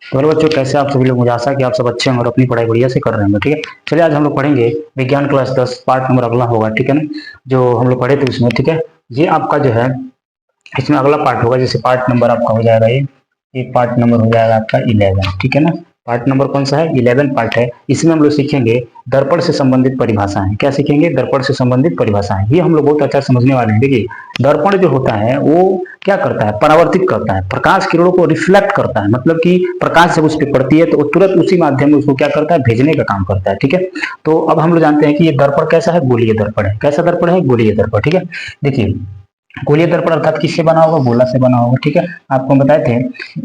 तो हेलो बच्चों, कैसे आप सभी लोग। मुझे आशा है कि आप सब अच्छे होंगे और अपनी पढ़ाई बढ़िया से कर रहे होंगे। ठीक है, चलिए आज हम लोग पढ़ेंगे विज्ञान क्लास 10 पार्ट नंबर अगला होगा। ठीक है ना, जो हम लोग पढ़े थे उसमें। ठीक है, ये आपका जो है इसमें अगला पार्ट होगा। जैसे पार्ट नंबर आपका हो जाएगा ये पार्ट नंबर हो जाएगा आपका 11। ठीक है ना, पार्ट नंबर कौन सा है? 11 पार्ट है। इसमें हम लोग सीखेंगे दर्पण से संबंधित परिभाषाएं। क्या सीखेंगे? दर्पण से संबंधित परिभाषाएं। ये हम लोग बहुत अच्छा समझने वाले हैं। देखिए, दर्पण जो होता है वो क्या करता है? परावर्तित करता है, प्रकाश किरणों को रिफ्लेक्ट करता है। मतलब कि प्रकाश जब उस पर पड़ती है तो तुरंत उसी माध्यम में उसको क्या करता है? भेजने का काम करता है। ठीक है, तो अब हम लोग जानते हैं कि ये दर्पण कैसा है? गोलीय दर्पण है। कैसा दर्पण है? गोलीय दर्पण। ठीक है, देखिए गोलीय दर्पण अर्थात किससे बना होगा? गोला से बना होगा। ठीक है, आपको हम बताए थे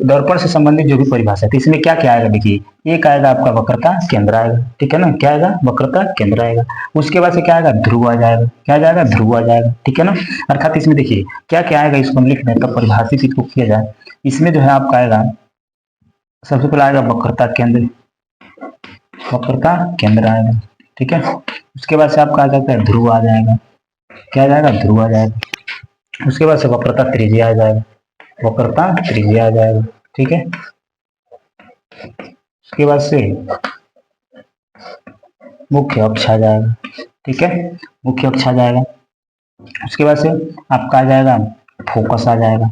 दर्पण से संबंधित जो भी परिभाषा है, तो इसमें क्या क्या आएगा? देखिए, एक आएगा आपका वक्रता केंद्र आएगा। ठीक है ना, क्या आएगा? वक्रता केंद्र आएगा। उसके बाद से क्या आएगा? ध्रुव आ जाएगा। क्या आ जाएगा? ध्रुव आ जाएगा। ठीक है ना, अर्थात इसमें देखिए क्या क्या आएगा, इसको हम लिख दें तब परिभाषित इसको किया जाए। इसमें जो है आपका आएगा, सबसे पहले आएगा वक्रता केंद्र। वक्रता केंद्र आएगा। ठीक है, उसके बाद से आपका आ जाता है ध्रुव आ जाएगा। क्या आ जाएगा? ध्रुव आ जाएगा। उसके बाद से वक्रता त्रिज्या आ जाएगा। वक्रता त्रिज्या आ जाएगा। ठीक है, उसके बाद से मुख्य अक्ष आ जाएगा। ठीक है, मुख्य अक्ष आ जाएगा। उसके बाद से आपका आ जाएगा फोकस आ जाएगा।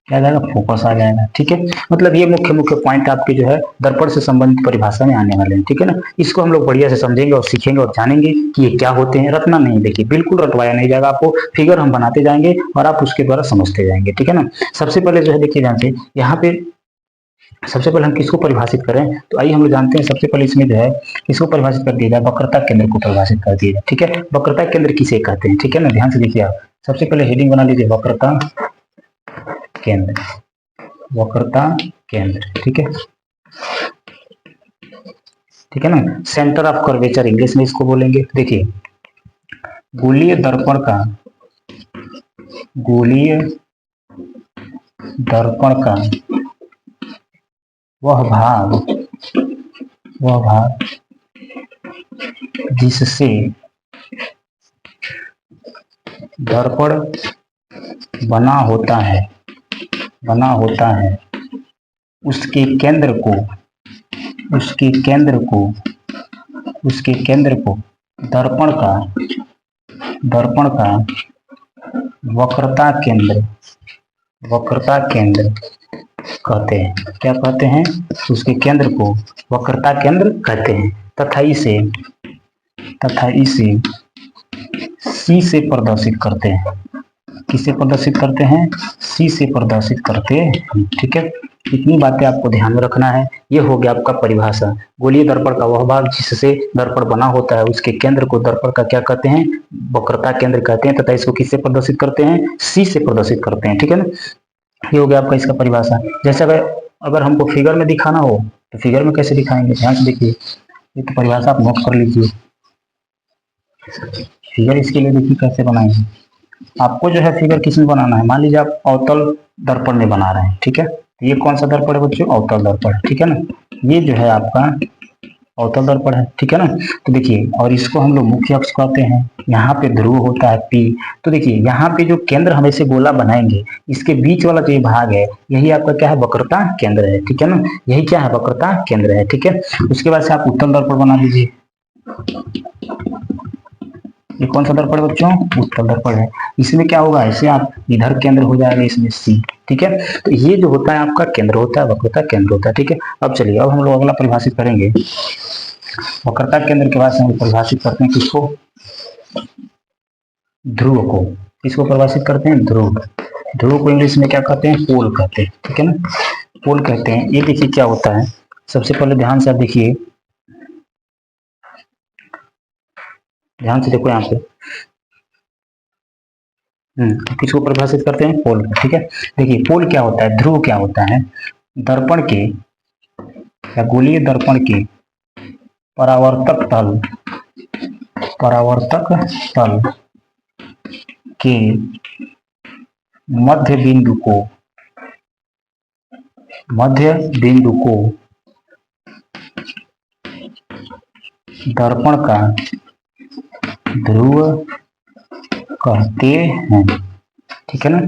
क्या आ जाएगा? फोकस आ जाएगा। ठीक है, मतलब ये मुख्य मुख्य पॉइंट आपके जो है दर्पण से संबंधित परिभाषा में आने वाले हैं। ठीक है ना, इसको हम लोग बढ़िया से समझेंगे और सीखेंगे और जानेंगे कि ये क्या होते हैं। रटना नहीं, देखिए बिल्कुल रटवाया नहीं जाएगा आपको। फिगर हम बनाते जाएंगे और आप उसके द्वारा समझते जाएंगे। ठीक है ना, सबसे पहले जो है देखिए ध्यान से, यहाँ पे सबसे पहले हम किसको परिभाषित करें? तो आइए हम लोग जानते हैं। सबसे पहले इसमें जो है किसको परिभाषित कर दिया जाए? वक्रता केंद्र को परिभाषित कर दिया जाए। ठीक है, वक्रता केंद्र किसे कहते हैं? ठीक है ना, ध्यान से देखिए आप। सबसे पहले हेडिंग बना लीजिए वक्रता केंद्र। वक्रता केंद्र। ठीक है, ठीक है ना, सेंटर ऑफ कर्वेचर इंग्लिश में इसको बोलेंगे। देखिए, गोलीय दर्पण का गोलीय दर्पण का वह भाग वह भाग जिससे दर्पण बना होता है बना होता है उसके केंद्र को उसके केंद्र को उसके केंद्र को दर्पण का वक्रता केंद्र कहते हैं। क्या कहते हैं? उसके केंद्र को वक्रता केंद्र कहते हैं तथा इसे सी से प्रदर्शित करते हैं। किसे प्रदर्शित करते हैं? सी से प्रदर्शित करते हैं। ठीक है, इतनी बातें आपको ध्यान में रखना है। ये हो गया आपका परिभाषा। गोलीय दर्पण का वह भाग जिससे दर्पण बना होता है उसके केंद्र को दर्पण का क्या कहते हैं? वक्रता केंद्र कहते हैं तथा इसको किससे प्रदर्शित करते हैं? सी से प्रदर्शित करते हैं। ठीक है ना, ये हो गया आपका इसका परिभाषा। जैसे अगर हमको फिगर में दिखाना हो तो फिगर में कैसे दिखाएंगे? ध्यान से देखिए, ये तो परिभाषा आप नोट कर लीजिए। फिगर इसके लिए देखिए कैसे बनाएंगे। आपको जो है फिगर किस में बनाना है? मान लीजिए आप अवतल दर्पण में बना रहे हैं। ठीक है, ये कौन सा दर्पण है बच्चों? अवतल दर्पण। ठीक है ना, ये जो है आपका अवतल दर्पण है। ठीक है ना, तो देखिए, और इसको हम लोग मुख्य अक्ष कहते हैं। यहाँ पे ध्रुव होता है पी। तो देखिए यहाँ पे जो केंद्र हम ऐसे गोला बनाएंगे, इसके बीच वाला जो ये भाग है यही आपका क्या है? वक्रता केंद्र है। ठीक है ना, यही क्या है? वक्रता केंद्र है। ठीक है, उसके बाद से आप उत्तल दर्पण बना लीजिए। ये कौन सा दर्पण है बच्चों? उत्तल दर्पण है। इसमें क्या होगा? ऐसे आप इधर केंद्र हो जाएगा, इसमें सी। ठीक है, तो ये जो होता है आपका केंद्र होता है, वक्रता केंद्र होता है। ठीक है, अब चलिए अब हम लोग अगला परिभाषित करेंगे। वक्रता केंद्र के बाद से हम परिभाषित करते हैं किसको? ध्रुव को। किसको परिभाषित करते हैं? ध्रुव। ध्रुव को इंग्लिश में क्या कहते हैं? पोल कहते हैं। ठीक है ना, पोल कहते हैं। ये देखिए क्या होता है, सबसे पहले ध्यान से आप देखिए, ध्यान से देखो यहाँ पे। किसको परिभाषित करते हैं? पोल को। ठीक है, देखिए पोल क्या होता है, ध्रुव क्या होता है? दर्पण के या गोलीय दर्पण के परावर्तक तल के मध्य बिंदु को दर्पण का ध्रुव कहते हैं। ठीक है ना।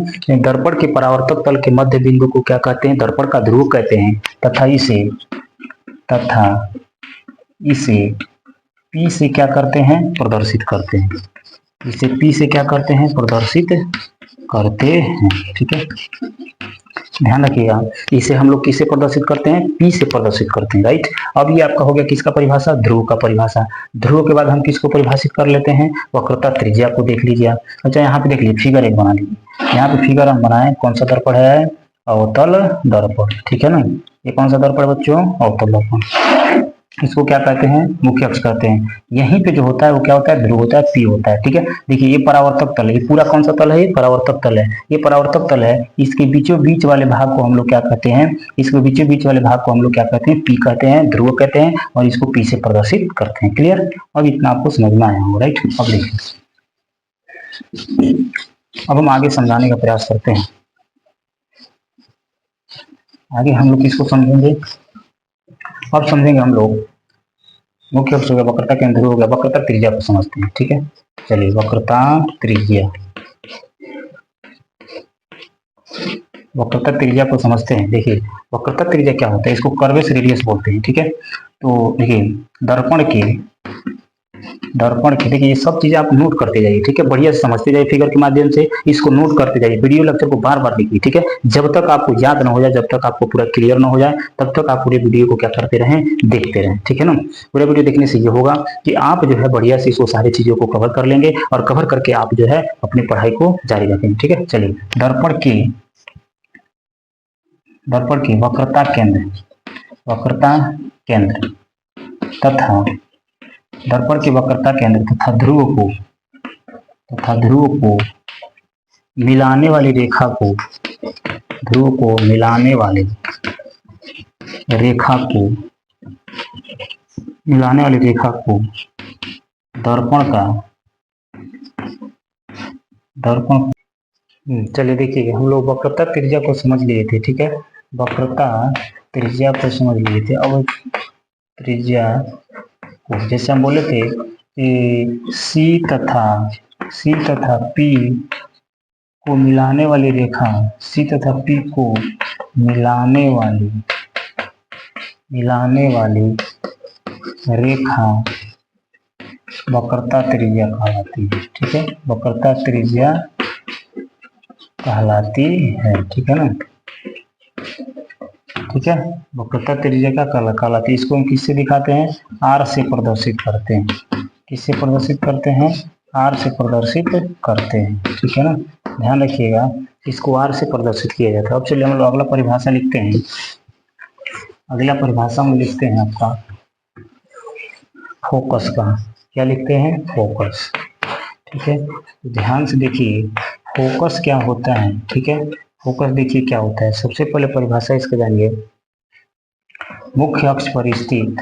दर्पण के परावर्तक तल के मध्य बिंदु को क्या कहते हैं, दर्पण का ध्रुव कहते हैं, तथा इसे P से क्या करते हैं, प्रदर्शित करते हैं। इसे P से क्या करते हैं, प्रदर्शित करते हैं। ठीक है, ध्यान रखिएगा, इसे हम लोग किससे प्रदर्शित करते हैं, P से प्रदर्शित करते हैं, राइट। अब ये आपका हो गया किसका परिभाषा, ध्रुव का परिभाषा। ध्रुव के बाद हम किसको परिभाषित कर लेते हैं, वक्रता त्रिज्या को देख लीजिए आप। अच्छा, यहाँ पे देख लीजिए, फिगर एक बना लीजिए। यहाँ पे फिगर हम बनाए, कौन सा दर्पण है, अवतल दर्पण। ठीक है ना, ये कौन सा दर्पण बच्चों, अवतल दर्पण। इसको क्या कहते हैं, मुख्य अक्ष कहते हैं। यहीं पे जो होता है वो क्या होता है, ध्रुव होता है, P होता है। ठीक है, देखिए ये परावर्तक तल है, ये पूरा कौन सा तल है, ये परावर्तक तल है। ये परावर्तक तल है, इसके बीचों बीच वाले भाग को हम लोग क्या कहते हैं, इसके बीचों बीच वाले भाग को हम लोग क्या कहते हैं, P कहते हैं, ध्रुव कहते हैं, और इसको P से प्रदर्शित करते हैं। क्लियर, अब इतना आपको समझ में आया होगा, राइट। अब देखिए, अब हम आगे समझाने का प्रयास करते हैं। आगे हम लोग किसको समझेंगे, अब समझेंगे हम लोग मुख्य अक्ष हो गया, वक्रता केंद्र हो गया, वक्रता त्रिज्या को समझते हैं। ठीक है, चलिए वक्रता त्रिज्या, वक्रता त्रिज्या को समझते हैं। देखिए वक्रता त्रिज्या क्या होता है, इसको कर्वेस रेडियस बोलते हैं। ठीक है, तो देखिए दर्पण के देखिए ये सब चीजें आप नोट करते जाइए। ठीक है, बढ़िया से समझते जाइए, फिगर के माध्यम से इसको नोट करते जाइए। वीडियो लेक्चर को बार बार देखिए। ठीक है, जब तक आपको याद ना हो जाए, जब तक आपको पूरा क्लियर ना हो जाए, तब तक आप पूरे वीडियो को क्या करते रहें, देखते रहें। ठीक है ना, पूरा वीडियो देखने से ये होगा कि आप जो है बढ़िया से इसको सारी चीजों को कवर कर लेंगे, और कवर करके आप जो है अपनी पढ़ाई को जारी रखेंगे। ठीक है, चलिए दर्पण की वक्रता केंद्र तथा दर्पण के वक्रता केंद्र तथा ध्रुव को मिलाने वाली रेखा को, दर्पण चलिए देखिए, हम लोग वक्रता त्रिज्या को समझ लिए थे। ठीक है, वक्रता त्रिज्या को समझ लिए थे। अब त्रिज्या को जैसे हम बोले थे कि C तथा P को मिलाने वाली रेखा, C तथा P को मिलाने वाली रेखा वक्रता त्रिज्या कहलाती है। ठीक है, वक्रता त्रिज्या कहलाती है। ठीक है ना, ठीक है, वक्रता त्रिज्या क्या कहलाती है, इसको हम किससे दिखाते हैं, R से प्रदर्शित करते हैं। किससे प्रदर्शित करते हैं, R से प्रदर्शित करते हैं। ठीक है ना, ध्यान रखिएगा, इसको R से प्रदर्शित किया जाता है। अब चलिए हम लोग अगला परिभाषा लिखते हैं। अगला परिभाषा में लिखते हैं आपका फोकस का। क्या लिखते हैं, फोकस। ठीक है, ध्यान से देखिए फोकस क्या होता है। ठीक है, फोकस देखिए क्या होता है, सबसे पहले परिभाषा इसका जानिए। मुख्य अक्ष पर स्थित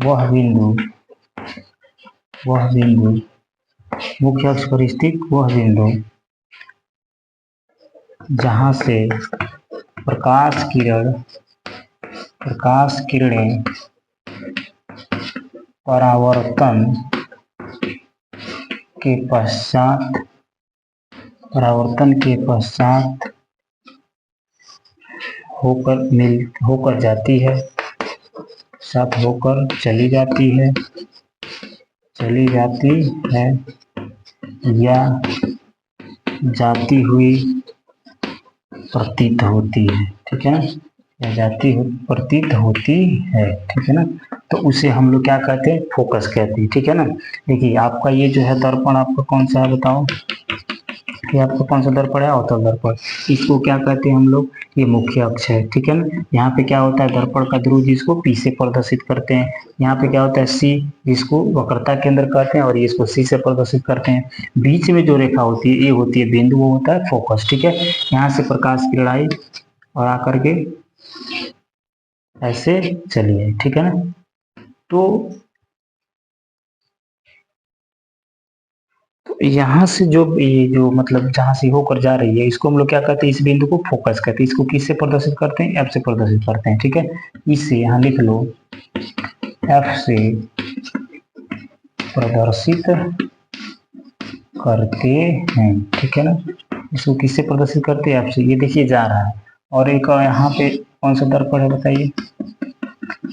वह बिंदु मुख्य अक्ष पर स्थित वह बिंदु जहां से प्रकाश किरणें परावर्तन के पश्चात होकर जाती है, साथ होकर चली जाती है या जाती हुई प्रतीत होती है। ठीक है ना, या जाती हुई प्रतीत होती है। ठीक है ना, तो उसे हम लोग क्या कहते हैं, फोकस कहते हैं। ठीक है ना, देखिए आपका ये जो है दर्पण आपका कौन सा है बताओ, ये आपका कौन सा दर्पण है, अवतल दर्पण। इसको क्या कहते हैं हम लोग, ये मुख्य अक्ष है। ठीक है ना, यहाँ पे क्या होता है, दर्पण का ध्रुव जिसको P से प्रदर्शित करते हैं। यहाँ पे क्या होता है, C जिसको वक्रता केंद्र कहते हैं, और ये इसको C से प्रदर्शित करते हैं। बीच में जो रेखा होती है ये होती है बिंदु, वो होता है फोकस। ठीक है, यहाँ से प्रकाश की लड़ाई और आकर के ऐसे चलिए। ठीक है ना, तो यहाँ से जो ये जो मतलब जहां से होकर जा रही है, इसको हम लोग क्या कहते हैं, इस बिंदु को फोकस कहते हैं। इसको किससे प्रदर्शित करते हैं, F से प्रदर्शित करते हैं। ठीक है, इससे यहाँ लिख लो, F से प्रदर्शित करते हैं, ठीक है ना। इसको किससे प्रदर्शित करते हैं आपसे, ये देखिए जा रहा है। और एक यहाँ पे कौन सा दर्पण है बताइए,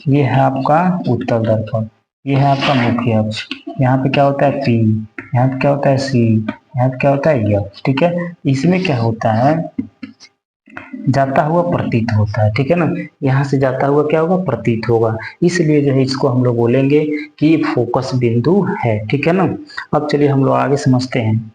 ये है आपका उत्तल दर्पण, ये है आपका मुख्य अक्ष। यहाँ पे क्या होता है पी, यहाँ पे क्या होता है सी, यहाँ पे क्या होता है यह, ठीक है। इसमें क्या होता है, जाता हुआ प्रतीत होता है, ठीक है ना। यहाँ से जाता हुआ क्या होगा, प्रतीत होगा, इसलिए जो है इसको हम लोग बोलेंगे कि फोकस बिंदु है, ठीक है ना। अब चलिए हम लोग आगे समझते हैं।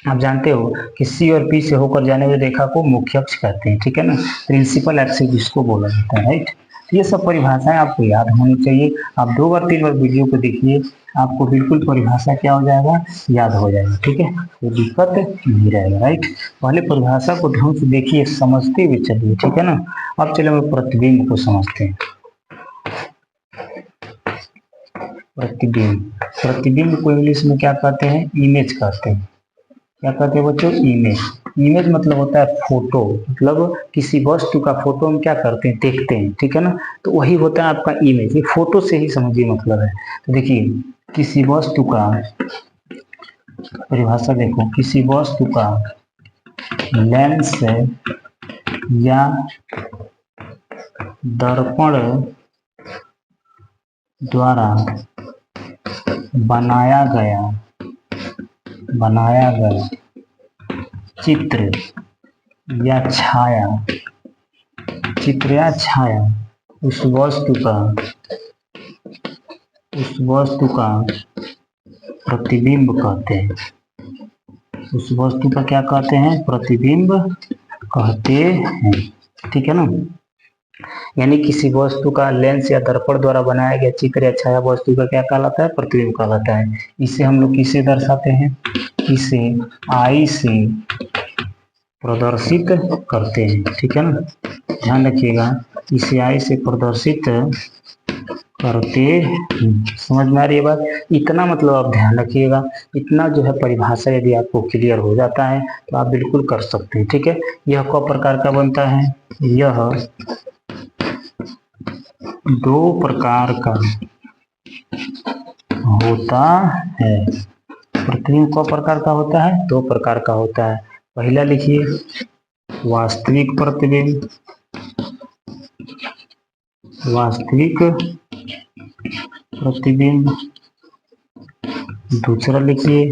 आप जानते हो कि सी और पी से होकर जाने वाली रेखा को मुख्य अक्ष कहते हैं, ठीक है ना। प्रिंसिपल एक्सिस जिसको बोला जाता है, राइट। ये सब परिभाषाएं आपको याद होनी चाहिए। आप 2 बार 3 बार वीडियो को देखिए, आपको बिल्कुल परिभाषा क्या हो जाएगा, याद हो जाएगा, ठीक है। कोई दिक्कत नहीं रहेगा, राइट। पहले परिभाषा को ढंग से देखिए, समझते हुए चलिए, ठीक है ना। अब चलिए हम लोग प्रतिबिंब को समझते हैं। प्रतिबिंब, प्रतिबिंब को इंग्लिश में क्या कहते हैं, इमेज कहते हैं। क्या कहते हैं बच्चों, इमेज। इमेज मतलब होता है फोटो, मतलब किसी वस्तु का फोटो हम क्या करते हैं, देखते हैं, ठीक है ना। तो वही होता है आपका इमेज, ये फोटो से ही समझिए मतलब है। तो देखिए किसी वस्तु का परिभाषा देखो, किसी वस्तु का लेंस या दर्पण द्वारा बनाया गया चित्र या छाया, चित्र या छाया उस वस्तु का प्रतिबिंब कहते हैं। उस वस्तु का क्या कहते हैं, प्रतिबिंब कहते हैं, ठीक है ना। यानी किसी वस्तु का लेंस या दर्पण द्वारा बनाया गया चित्र या छाया वस्तु का क्या कहलाता है, प्रतिबिंब कहलाता है। इसे हम लोग किसे दर्शाते हैं, इसे आई से प्रदर्शित करते हैं, ठीक है ना। ध्यान रखिएगा, इसे आई से प्रदर्शित करते हैं। समझ में आ रही है बात, इतना मतलब आप ध्यान रखिएगा। इतना जो है परिभाषा यदि आपको क्लियर हो जाता है तो आप बिल्कुल कर सकते हैं, ठीक है। यह कौ प्रकार का बनता है, यह 2 प्रकार का होता है। प्रतिबिंब कौ प्रकार का होता है, 2 प्रकार का होता है। पहला लिखिए वास्तविक प्रतिबिंब, वास्तविक प्रतिबिंब। दूसरा लिखिए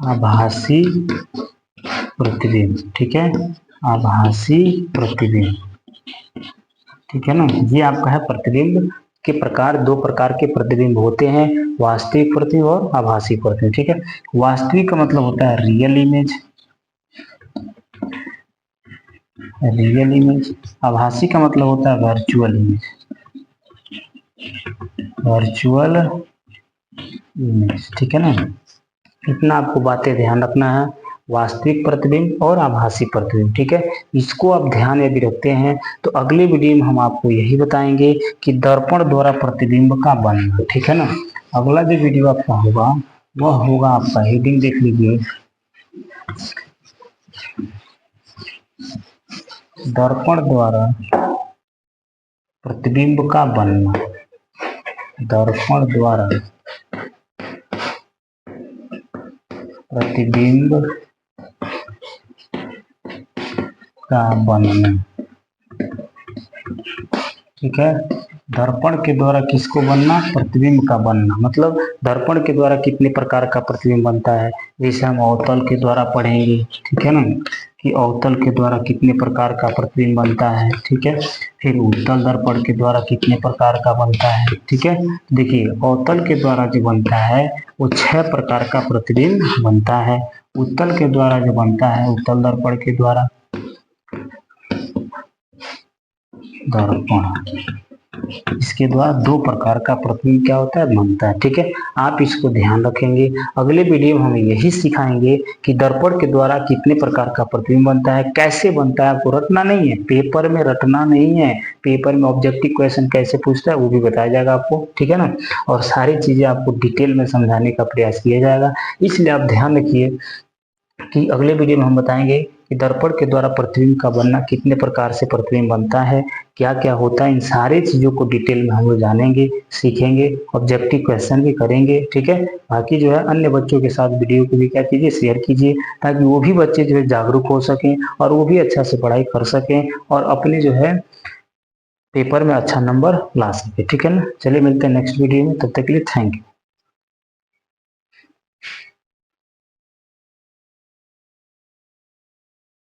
आभासी प्रतिबिंब, ठीक है, आभासी प्रतिबिंब, ठीक है ना। ये आपका है प्रतिबिंब के प्रकार, 2 प्रकार के प्रतिबिंब होते हैं, वास्तविक प्रतिबिंब और आभासी प्रतिबिंब, ठीक है। वास्तविक का मतलब होता है रियल इमेज, रियल इमेज। आभासी का मतलब होता है वर्चुअल इमेज, वर्चुअल इमेज, ठीक है ना। इतना आपको बातें ध्यान रखना है, वास्तविक प्रतिबिंब और आभासी प्रतिबिंब, ठीक है। इसको आप ध्यान यदि रखते हैं तो अगले वीडियो में हम आपको यही बताएंगे कि दर्पण द्वारा प्रतिबिंब का बनना, ठीक है ना। अगला जो वीडियो आपका होगा वह होगा आपका, हेडिंग देख लीजिए, दर्पण द्वारा प्रतिबिंब का बनना, दर्पण द्वारा प्रतिबिंब का बनना, ठीक है। दर्पण के द्वारा किसको बनना, प्रतिबिंब का बनना। मतलब दर्पण के द्वारा कितने प्रकार का प्रतिबिंब बनता है, जैसे हम अवतल के द्वारा पढ़ेंगे, ठीक है ना, कि अवतल के द्वारा कितने प्रकार का प्रतिबिंब बनता है, ठीक है। फिर उत्तल दर्पण के द्वारा कितने प्रकार का बनता है, ठीक है। देखिए अवतल के द्वारा जो बनता है वो 6 प्रकार का प्रतिबिंब बनता है। उत्तल के द्वारा जो बनता है, उत्तल दर्पण के द्वारा, दर्पण, इसके द्वारा 2 प्रकार का प्रतिबिंब क्या होता है, बनता है, ठीक है। आप इसको ध्यान रखेंगे। अगले वीडियो में हम यही सिखाएंगे कि दर्पण के द्वारा कितने प्रकार का प्रतिबिंब बनता है, कैसे बनता है। आपको रटना नहीं है, पेपर में रटना नहीं है, पेपर में ऑब्जेक्टिव क्वेश्चन कैसे पूछता है वो भी बताया जाएगा आपको, ठीक है ना। और सारी चीजें आपको डिटेल में समझाने का प्रयास किया जाएगा। इसलिए आप ध्यान रखिए कि अगले वीडियो में हम बताएंगे कि दर्पण के द्वारा प्रतिबिंब का बनना, कितने प्रकार से प्रतिबिंब बनता है, क्या क्या होता है, इन सारी चीज़ों को डिटेल में हम लोग जानेंगे, सीखेंगे, ऑब्जेक्टिव क्वेश्चन भी करेंगे। ठीक है, बाकी जो है अन्य बच्चों के साथ वीडियो को भी क्या कीजिए, शेयर कीजिए, ताकि वो भी बच्चे जो है जागरूक हो सकें और वो भी अच्छा से पढ़ाई कर सकें और अपने जो है पेपर में अच्छा नंबर ला सके। ठीक है ना, चलिए मिलते हैं नेक्स्ट वीडियो में, तब तक के लिए थैंक यू।